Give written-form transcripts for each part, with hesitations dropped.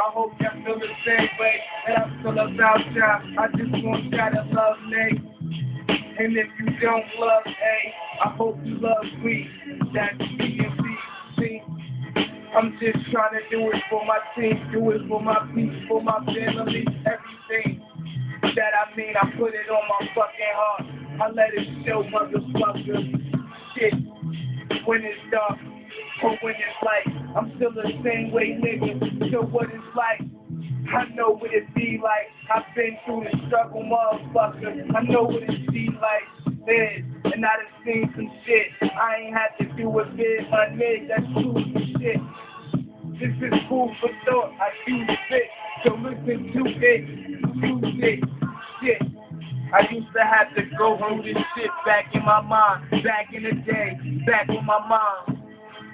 I hope y'all feel the same way that I feel about y'all. I just want y'all to love me. And if you don't love A, I hope you love me. That's B and B. See, I'm just trying to do it for my team, do it for my people, for my family, everything that I mean. I put it on my fucking heart. I let it show, motherfucker. Shit, when it's dark. Or when it's like, I'm still the same way, nigga. So what it's like, I know what it be like. I've been through the struggle, motherfucker. I know what it be like, man. And I done seen some shit. I ain't had to do it big, my nigga. That's true shit. This is food for thought. I use it. So listen to it. Use it. Shit. I used to have to go through this shit back in my mind. Back in the day. Back with my mom.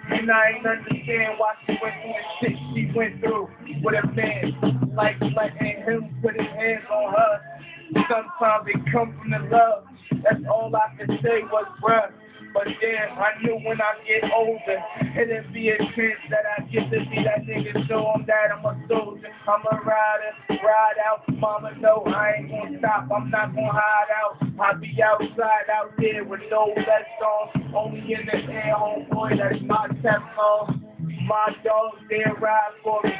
And I ain't understand why she went through the shit she went through with a man. Like letting him put his hands on her. Sometimes it come from the love. That's all I could say was bruh. But damn, I knew when I get older, it'd be a chance that I get to be that nigga. Show him that I'm a soldier. I'm a rider, ride out. Mama know I ain't gonna stop. I'm not gonna hide out. I be outside out there with no vest on. Only in the air, homeboy. That's my Teflon. My dogs, they ride for me.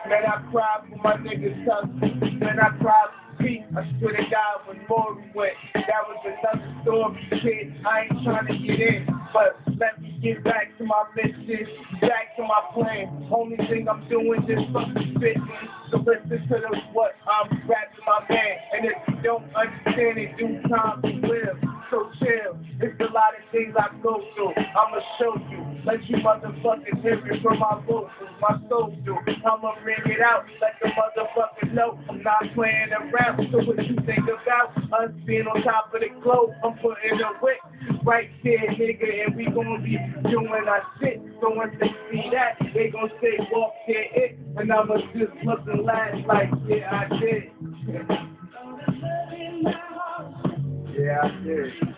Man, I cry for my niggas' hustle. Man, I cry for Pete. I swear to God, when Maury went, that was another story, kid. I ain't trying to get in, but let me get back to my mission, back to my plan. Only thing I'm doing is fucking spitting. So listen to what I'm rapping, my man. And if you don't understand it, do time to live. So chill. It's a lot of things I go through. I'ma show you. Let you motherfuckers hear it from my vocals, my soul do. I'ma bring it out. Let the motherfuckers know I'm not playing around. So what you think about us being on top of the globe? I'm putting a whip right there, nigga, and we gonna be doing our shit. So once they see that, they gonna say, walk there, it. And I'ma just look and laugh like, yeah, I did. Yeah, I did.